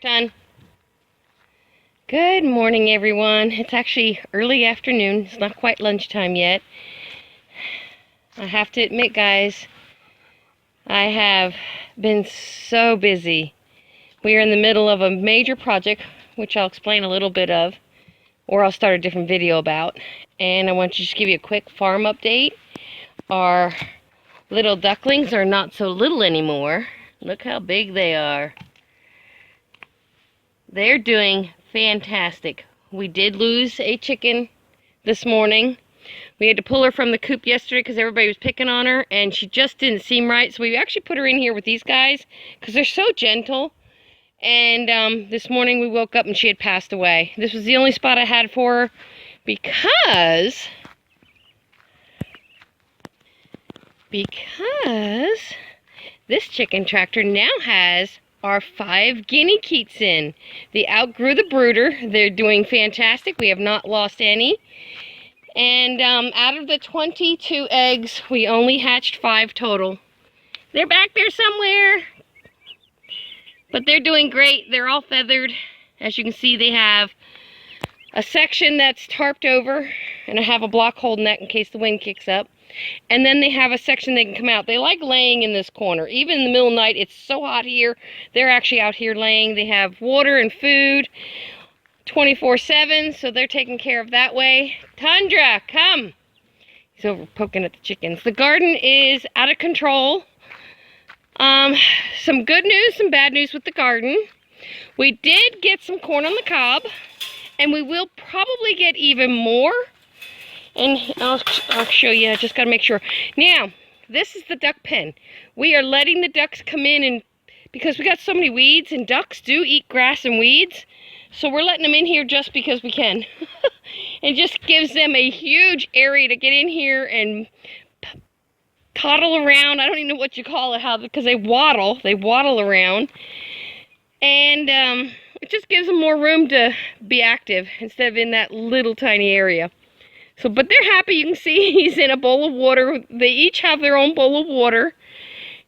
Ton. Good morning, everyone. It's actually early afternoon. It's not quite lunchtime yet. I have to admit, guys, I have been so busy. We are in the middle of a major project, which I'll explain a little bit of, or I'll start a different video about. And I want to just give you a quick farm update. Our little ducklings are not so little anymore. Look how big they are. They're doing fantastic. We did lose a chicken this morning. We had to pull her from the coop yesterday because everybody was picking on her and she just didn't seem right. So we actually put her in here with these guys because they're so gentle. And this morning we woke up and she had passed away. This was the only spot I had for her because this chicken tractor now has our 5 guinea keets in. They outgrew the brooder. They're doing fantastic. We have not lost any. And out of the 22 eggs, we only hatched 5 total. They're back there somewhere. But they're doing great. They're all feathered. As you can see, they have a section that's tarped over. And I have a block holding that in case the wind kicks up. And then they have a section they can come out. They like laying in this corner. Even in the middle of the night, it's so hot here. They're actually out here laying. They have water and food 24/7, so they're taken care of that way. Tundra, come. He's over poking at the chickens. The garden is out of control. Some good news, some bad news with the garden. We did get some corn on the cob, and we will probably get even more. And I'll show you. I just got to make sure. Now, this is the duck pen. We are letting the ducks come in, and because we got so many weeds, and ducks do eat grass and weeds, so we're letting them in here just because we can. It just gives them a huge area to get in here and toddle around. I don't even know what you call it, because they waddle around, and it just gives them more room to be active instead of in that little tiny area. So, but they're happy. You can see he's in a bowl of water. They each have their own bowl of water.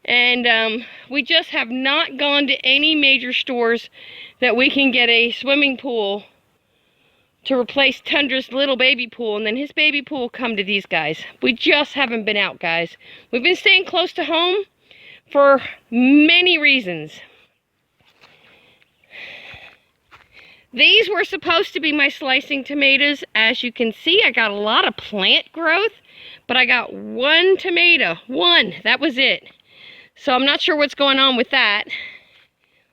And we just have not gone to any major stores that we can get a swimming pool to replace Tundra's little baby pool. And then his baby pool will come to these guys. We just haven't been out, guys. We've been staying close to home for many reasons. These were supposed to be my slicing tomatoes. As you can see, I got a lot of plant growth, but I got 1 tomato. 1. That was it. So I'm not sure what's going on with that.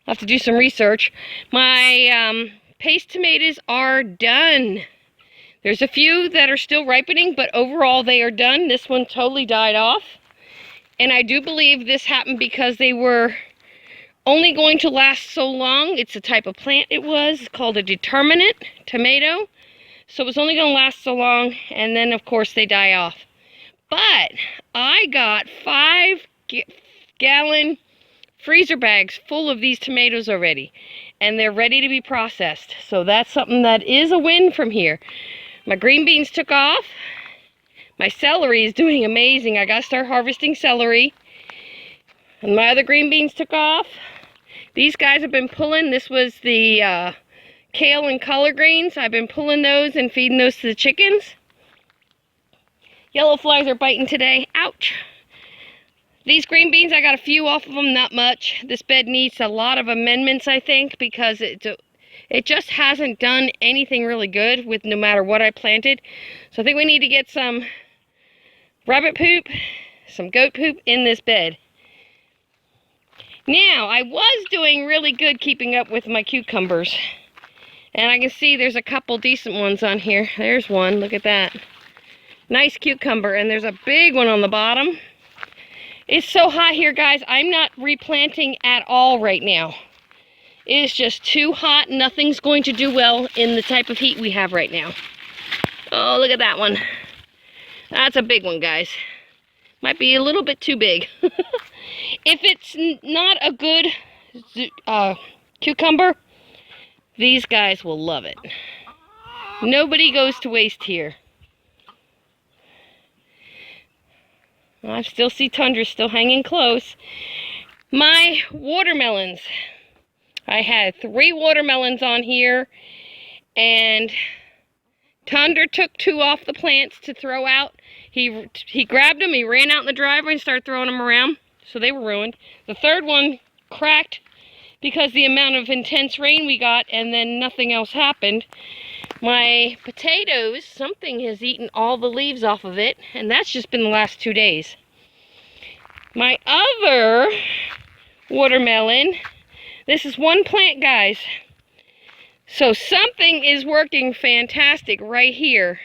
I'll have to do some research. My paste tomatoes are done. There's a few that are still ripening, but overall they are done. This one totally died off. And I do believe this happened because they were only going to last so long. It's a type of plant it was. It's called a determinate tomato. So it was only going to last so long, and then of course they die off. But I got 5-gallon freezer bags full of these tomatoes already, and they're ready to be processed. So that's something that is a win from here. My green beans took off. My celery is doing amazing. I got to start harvesting celery. And my other green beans took off. These guys have been pulling. This was the kale and collard greens. I've been pulling those and feeding those to the chickens. Yellow flies are biting today. Ouch. These green beans, I got a few off of them, not much. This bed needs a lot of amendments, I think, because it just hasn't done anything really good with no matter what I planted. So I think we need to get some rabbit poop, some goat poop in this bed. Now, I was doing really good keeping up with my cucumbers. And I can see there's a couple decent ones on here. There's one, look at that. Nice cucumber, and there's a big one on the bottom. It's so hot here, guys. I'm not replanting at all right now. It is just too hot. Nothing's going to do well in the type of heat we have right now. Oh, look at that one. That's a big one, guys. Might be a little bit too big. If it's not a good cucumber, these guys will love it. Nobody goes to waste here. I still see Tundra still hanging close. My watermelons. I had 3 watermelons on here, and Tundra took 2 off the plants to throw out. He grabbed them, he ran out in the driveway and started throwing them around, so they were ruined. The 3rd one cracked because the amount of intense rain we got, and then nothing else happened. My potatoes, something has eaten all the leaves off of it, and that's just been the last 2 days. My other watermelon, this is 1 plant, guys. So something is working fantastic right here.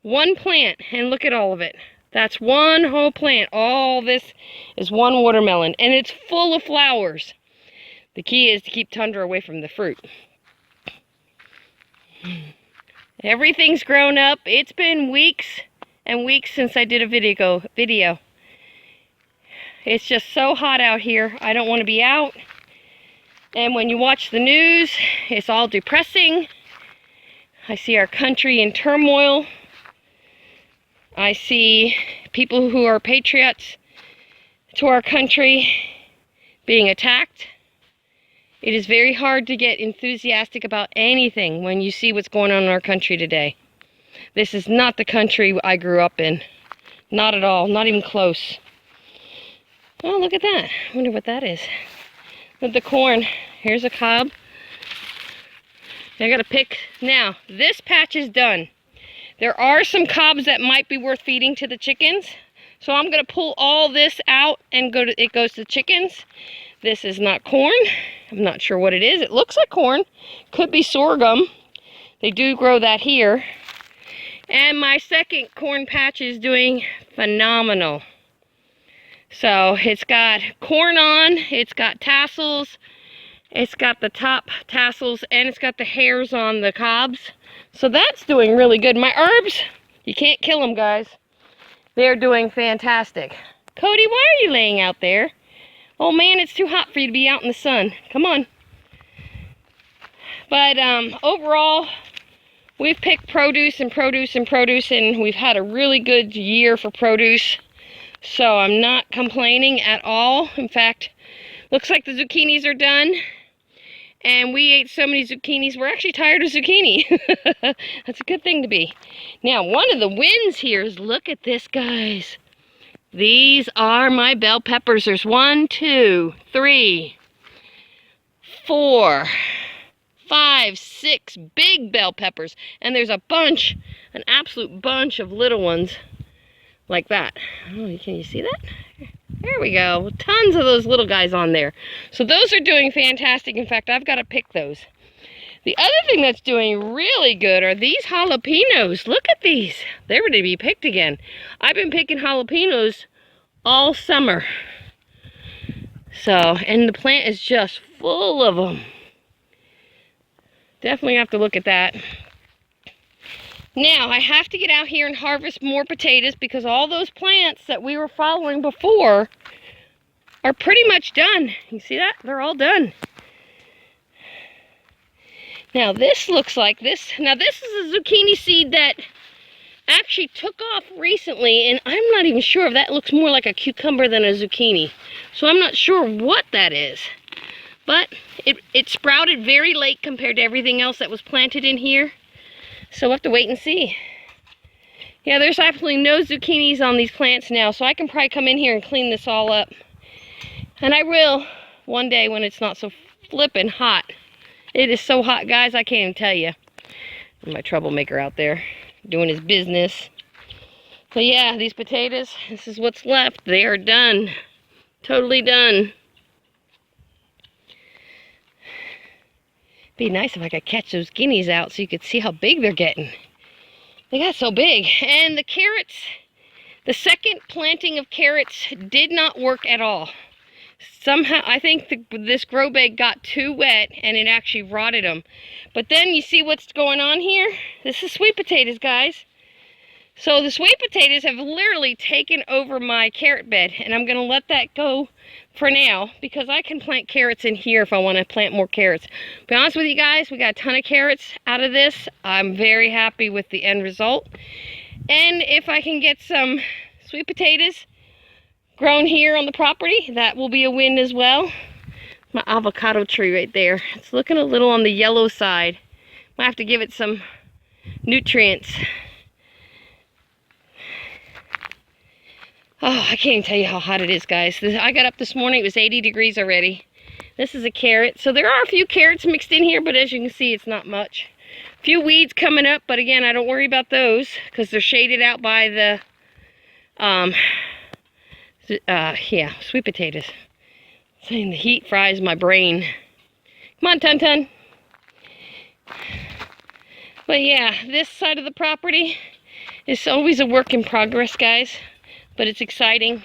1 plant, and look at all of it. That's 1 whole plant. All this is 1 watermelon, and it's full of flowers. The key is to keep Tundra away from the fruit. Everything's grown up. It's been weeks and weeks since I did a video. It's just so hot out here. I don't want to be out. And when you watch the news, it's all depressing. I see our country in turmoil. I see people who are patriots to our country being attacked. It is very hard to get enthusiastic about anything when you see what's going on in our country today. This is not the country I grew up in. Not at all. Not even close. Oh, look at that. I wonder what that is. Look at the corn. Here's a cob. I gotta pick. Now, this patch is done. There are some cobs that might be worth feeding to the chickens. So I'm gonna pull all this out and it goes to the chickens. This is not corn. I'm not sure what it is. It looks like corn. Could be sorghum. They do grow that here. And my second corn patch is doing phenomenal. So it's got corn on, it's got tassels, it's got the top tassels, and it's got the hairs on the cobs. So that's doing really good. My herbs, you can't kill them, guys. They're doing fantastic. Cody, why are you laying out there? Oh man, it's too hot for you to be out in the sun. Come on. But overall, we've picked produce and produce and produce, and we've had a really good year for produce. So I'm not complaining at all. In fact, looks like the zucchinis are done. And we ate so many zucchinis, we're actually tired of zucchini. That's a good thing to be. Now, one of the wins here is, look at this, guys. These are my bell peppers. There's 1, 2, 3, 4, 5, 6 big bell peppers. And there's a bunch, an absolute bunch of little ones like that. Oh, can you see that? There we go. Tons of those little guys on there. So those are doing fantastic. In fact, I've got to pick those. The other thing that's doing really good are these jalapenos. Look at these. They're ready to be picked again. I've been picking jalapenos all summer. So, and the plant is just full of them. Definitely have to look at that. Now, I have to get out here and harvest more potatoes because all those plants that we were following before are pretty much done. You see that? They're all done. Now, this looks like this. Now, this is a zucchini seed that actually took off recently, and I'm not even sure if that looks more like a cucumber than a zucchini. So I'm not sure what that is. But it sprouted very late compared to everything else that was planted in here. So we'll have to wait and see. Yeah, there's absolutely no zucchinis on these plants now, so I can probably come in here and clean this all up. And I will one day when it's not so flippin' hot. It is so hot, guys, I can't even tell you. My troublemaker out there doing his business. So yeah, these potatoes, this is what's left. They are done. Totally done. Be nice if I could catch those guineas out so you could see how big they're getting. They got so big. And the carrots, the second planting of carrots did not work at all. Somehow, I think this grow bag got too wet and it actually rotted them. But then you see what's going on here? This is sweet potatoes, guys. So the sweet potatoes have literally taken over my carrot bed, and I'm going to let that go for now because I can plant carrots in here if I want to plant more carrots. To be honest with you guys, we got a ton of carrots out of this. I'm very happy with the end result. And if I can get some sweet potatoes grown here on the property, that will be a win as well. My avocado tree right there. It's looking a little on the yellow side. Might have to give it some nutrients. Oh, I can't even tell you how hot it is, guys. I got up this morning, it was 80 degrees already. This is a carrot. So there are a few carrots mixed in here, but as you can see, it's not much. A few weeds coming up, but again, I don't worry about those because they're shaded out by the, yeah, sweet potatoes. Saying the heat fries my brain. Come on, Tun-Tun. But yeah, this side of the property is always a work in progress, guys. But it's exciting.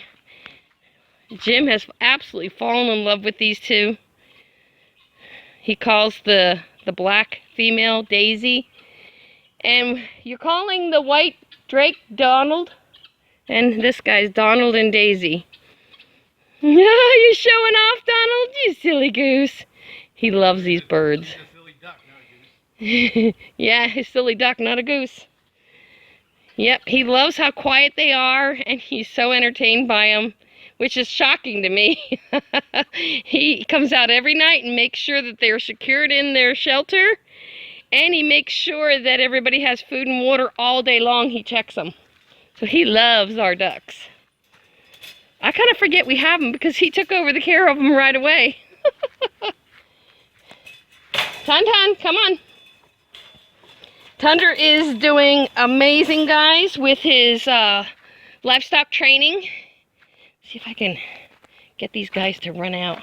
Jim has absolutely fallen in love with these two. He calls the black female Daisy. And you're calling the white Drake Donald. And this guy's Donald and Daisy. You're showing off, Donald, you silly goose. He loves these birds. He's a silly duck, not a goose. Yeah, he's a silly duck, not a goose. Yep, he loves how quiet they are, and he's so entertained by them, which is shocking to me. He comes out every night and makes sure that they're secured in their shelter, and he makes sure that everybody has food and water all day long. He checks them. So he loves our ducks. I kind of forget we have them because he took over the care of them right away. Tun-Tun, come on. Thunder is doing amazing, guys, with his livestock training. See if I can get these guys to run out.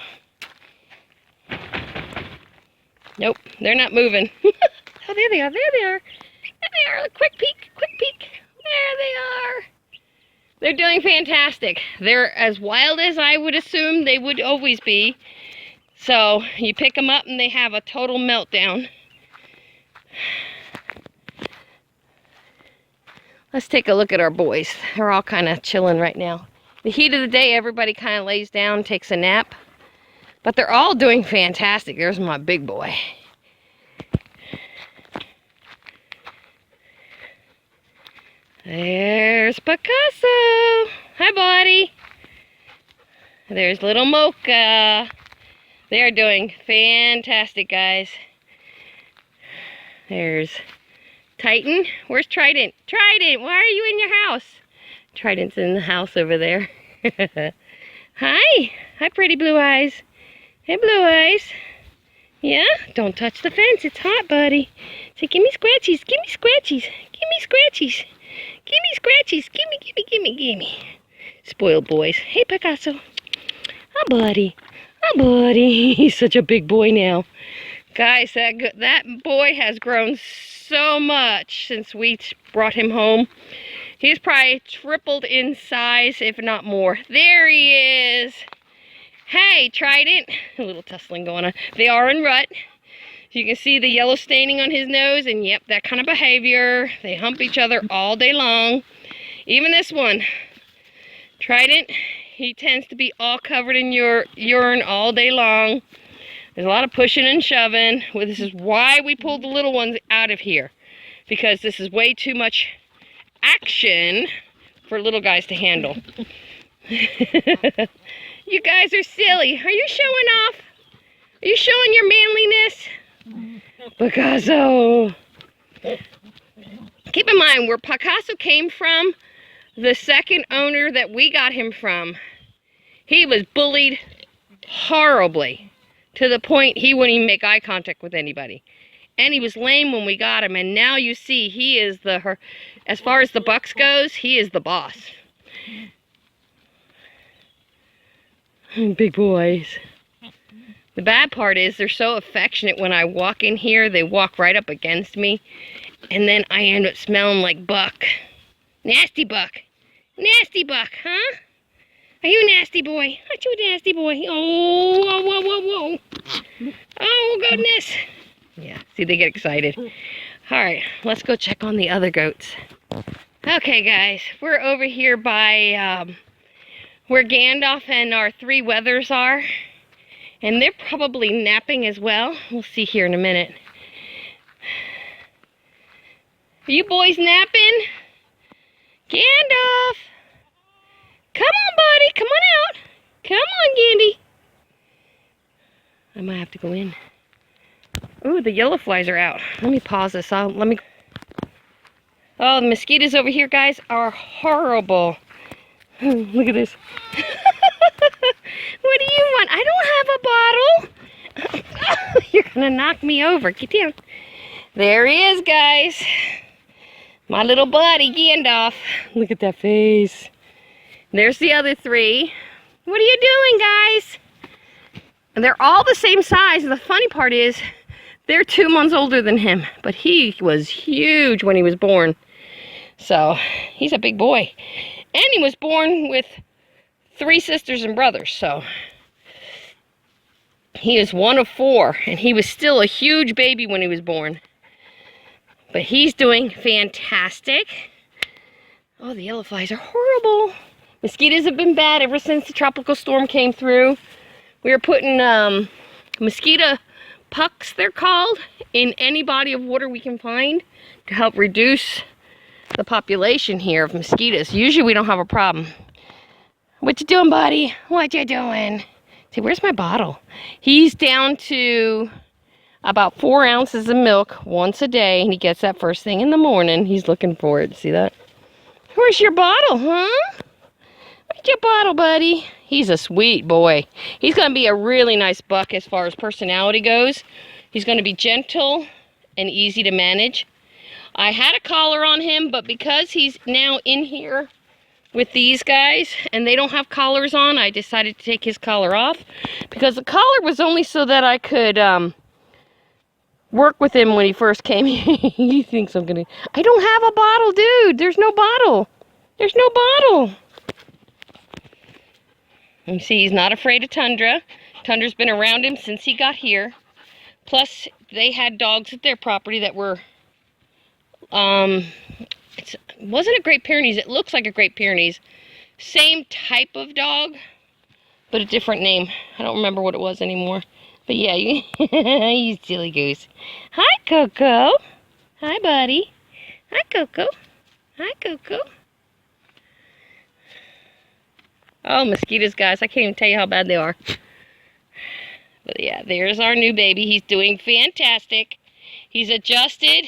Nope, they're not moving. Oh, there they are, there they are. There they are, quick peek, quick peek. There they are. They're doing fantastic. They're as wild as I would assume they would always be. So you pick them up and they have a total meltdown. Let's take a look at our boys. They're all kind of chilling right now. The heat of the day, everybody kind of lays down, takes a nap. But they're all doing fantastic. There's my big boy. There's Picasso. Hi, buddy. There's little Mocha. They're doing fantastic, guys. There's Titan. Where's Trident? Trident, why are you in your house? Trident's in the house over there. Hi. Hi, pretty blue eyes. Hey, blue eyes. Yeah? Don't touch the fence. It's hot, buddy. Say, give me scratchies. Give me scratchies. Give me scratchies. Give me scratchies. Give me, give me, give me, give me. Spoiled boys. Hey, Picasso. Oh, buddy. Oh, buddy. He's such a big boy now. Guys, that boy has grown so much since we brought him home. He's probably tripled in size, if not more. There he is. Hey, Trident. A little tussling going on. They are in rut. You can see the yellow staining on his nose, and yep, that kind of behavior. They hump each other all day long. Even this one, Trident, he tends to be all covered in your urine all day long. There's a lot of pushing and shoving. Well, this is why we pulled the little ones out of here, because this is way too much action for little guys to handle. You guys are silly. Are you showing off? Are you showing your manliness? Picasso. Keep in mind, where Picasso came from, the second owner that we got him from, he was bullied horribly to the point he wouldn't even make eye contact with anybody. And he was lame when we got him, and now you see he is as far as the bucks goes, he is the boss. Big boys. The bad part is they're so affectionate. When I walk in here, they walk right up against me. And then I end up smelling like Buck. Nasty Buck. Nasty Buck, huh? Are you a nasty boy? Aren't you a nasty boy? Oh, whoa, whoa, whoa, whoa. Oh, goodness. Yeah, see, they get excited. All right, let's go check on the other goats. Okay, guys, we're over here by where Gandalf and our three Weathers are. And they're probably napping as well. We'll see here in a minute. Are you boys napping? Gandalf! Come on, buddy. Come on out. Come on, Gandy. I might have to go in. Ooh, the yellow flies are out. Let me pause this. Oh, the mosquitoes over here, guys, are horrible. Look at this. What do you want? I don't have a bottle. You're gonna knock me over. Get down. There he is, guys. My little buddy, Gandalf. Look at that face. There's the other three. What are you doing, guys? And they're all the same size. And the funny part is, they're 2 months older than him. But he was huge when he was born. So, he's a big boy. And he was born with 3 sisters and brothers. So, he is one of 4. And he was still a huge baby when he was born. But he's doing fantastic. Oh, the yellow flies are horrible. Mosquitoes have been bad ever since the tropical storm came through. We are putting mosquito pucks, they're called, in any body of water we can find to help reduce the population here of mosquitoes. Usually we don't have a problem. What you doing, buddy? What you doing? See, where's my bottle? He's down to about 4 ounces of milk once a day, and he gets that first thing in the morning. He's looking for it. See that? Where's your bottle, huh? Where's your bottle, buddy? He's a sweet boy. He's going to be a really nice buck as far as personality goes. He's going to be gentle and easy to manage. I had a collar on him, but because he's now in here with these guys and they don't have collars on, I decided to take his collar off, because the collar was only so that I could work with him when he first came. He thinks I'm gonna... I don't have a bottle, dude. There's no bottle. There's no bottle. You see, he's not afraid of Tundra. Tundra's been around him since he got here. Plus, they had dogs at their property that were... it wasn't a Great Pyrenees. It looks like a Great Pyrenees. Same type of dog, but a different name. I don't remember what it was anymore. But yeah, you silly goose. Hi, Coco. Hi, buddy. Hi, Coco. Hi, Coco. Oh, mosquitoes, guys. I can't even tell you how bad they are. But yeah, there's our new baby. He's doing fantastic. He's adjusted.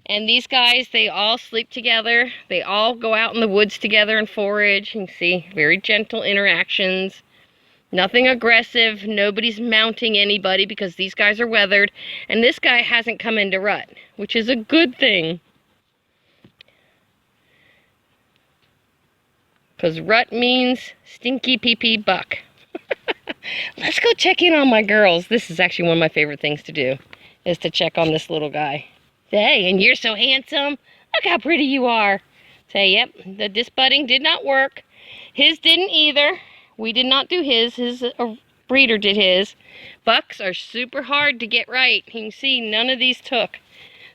And these guys, they all sleep together. They all go out in the woods together and forage. You can see very gentle interactions. Nothing aggressive. Nobody's mounting anybody because these guys are weathered. And this guy hasn't come into rut, which is a good thing. Because rut means stinky pee-pee buck. Let's go check in on my girls. This is actually one of my favorite things to do, is to check on this little guy. Hey, and you're so handsome. Look how pretty you are. Say, yep, the disbudding did not work. His didn't either. We did not do his. His breeder did his. Bucks are super hard to get right. You can see none of these took.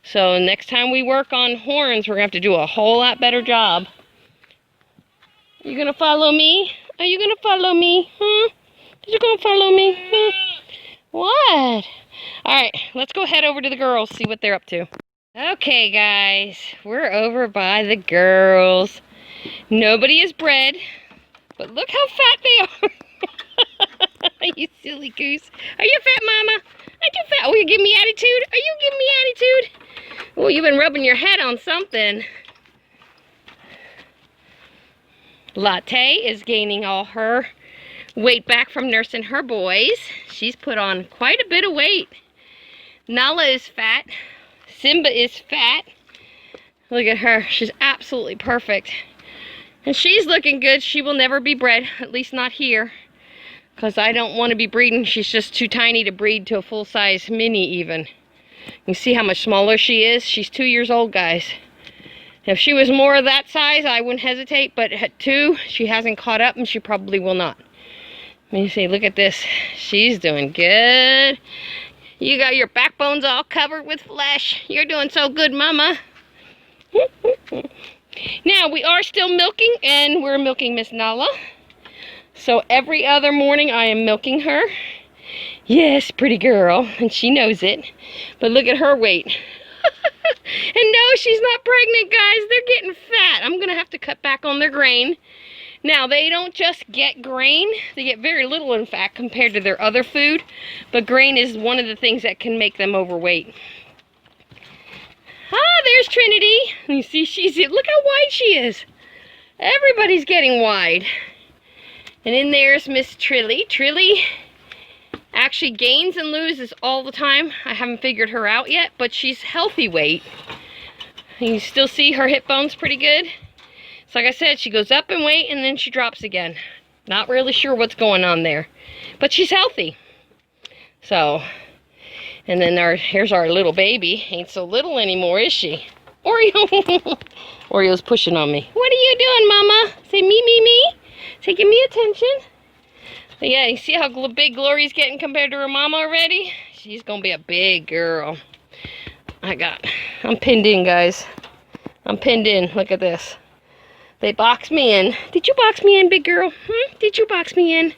So next time we work on horns, we're going to have to do a whole lot better job. You going to follow me? Are you going to follow me? Huh? Are you going to follow me? Huh? What? Alright, let's go head over to the girls, see what they're up to. Okay, guys, we're over by the girls. Nobody is bred, but look how fat they are. You silly goose. Are you fat, Mama? Aren't you fat? Oh, you give me attitude? Are you giving me attitude? Oh, you've been rubbing your head on something. Latte is gaining all her weight back from nursing her boys. She's put on quite a bit of weight. Nala is fat. Simba is fat. Look at her. She's absolutely perfect. And she's looking good. She will never be bred, at least not here, because I don't want to be breeding. She's just too tiny to breed to a full-size mini even. You see how much smaller she is? She's 2 years old, guys. If she was more of that size, I wouldn't hesitate, but at 2, she hasn't caught up, and she probably will not. Let me see, look at this. She's doing good. You got your backbones all covered with flesh. You're doing so good, Mama. Now, we are still milking, and we're milking Miss Nala. So every other morning, I am milking her. Yes, pretty girl, and she knows it. But look at her weight. And no, she's not pregnant, guys. They're getting fat. I'm going to have to cut back on their grain. Now, they don't just get grain. They get very little, in fact, compared to their other food. But grain is one of the things that can make them overweight. Ah, there's Trinity. You see, look how wide she is. Everybody's getting wide. And in there's Miss Trilly. Trilly actually gains and loses all the time. I haven't figured her out yet, but she's healthy weight. You can still see her hip bones pretty good. So like I said, she goes up in weight and then she drops again. Not really sure what's going on there, but she's healthy. So, and then here's our little baby. Ain't so little anymore, is she? Oreo. Oreo's pushing on me. What are you doing, Mama? Say me, me, me. Say, give me attention. But yeah, you see how big Glory's getting compared to her mama already? She's gonna be a big girl. I'm pinned in, guys. I'm pinned in. Look at this. They boxed me in. Did you box me in, big girl? Did you box me in?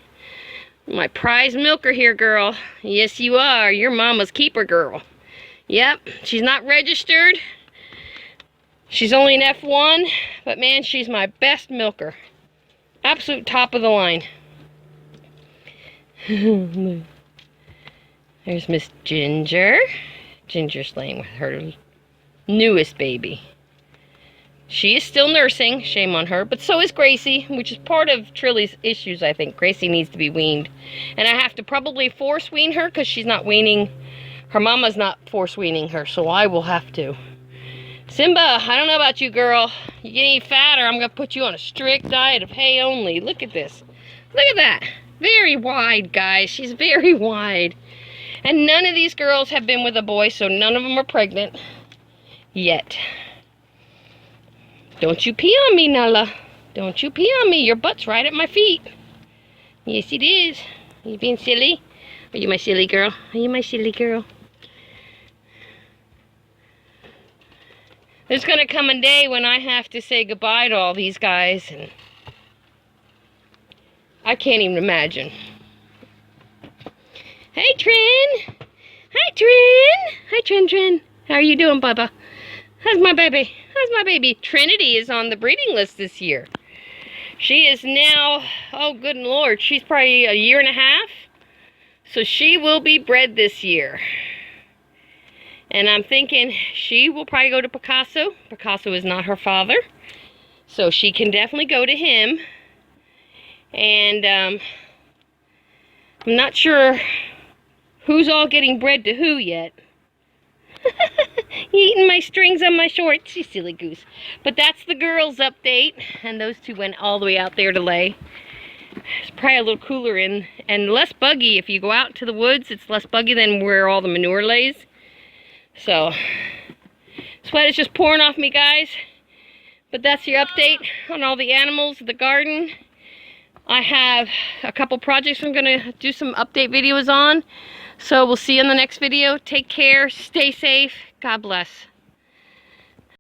My prize milker here, girl. Yes, you are. You're Mama's keeper, girl. Yep, she's not registered. She's only an F1, but man, she's my best milker. Absolute top of the line. There's Miss Ginger. Ginger's laying with her newest baby. She is still nursing, shame on her, but so is Gracie, which is part of Trilly's issues, I think. Gracie needs to be weaned. And I have to probably force wean her because she's not weaning, her mama's not force weaning her, so I will have to. Simba, I don't know about you, girl. You get any fatter, I'm going to put you on a strict diet of hay only. Look at this. Look at that. Very wide, guys. She's very wide. And none of these girls have been with a boy, so none of them are pregnant yet. Don't you pee on me, Nala. Don't you pee on me. Your butt's right at my feet. Yes, it is. Are you being silly? Are you my silly girl? Are you my silly girl? There's going to come a day when I have to say goodbye to all these guys, and I can't even imagine. Hey, Trin. Hi, Trin. Hi, Trin. How are you doing, Bubba? How's my baby? How's my baby? Trinity is on the breeding list this year. She is now, oh good Lord, she's probably a year and a half. So she will be bred this year. And I'm thinking she will probably go to Picasso. Picasso is not her father. So she can definitely go to him. And I'm not sure who's all getting bred to who yet. Eating my strings on my shorts, you silly goose. But that's the girls' update. And those two went all the way out there to lay. It's probably a little cooler in and less buggy. If you go out to the woods, it's less buggy than where all the manure lays. So, sweat is just pouring off me, guys. But that's your update on all the animals of the garden. I have a couple projects I'm going to do some update videos on. So we'll see you in the next video. Take care. Stay safe. God bless.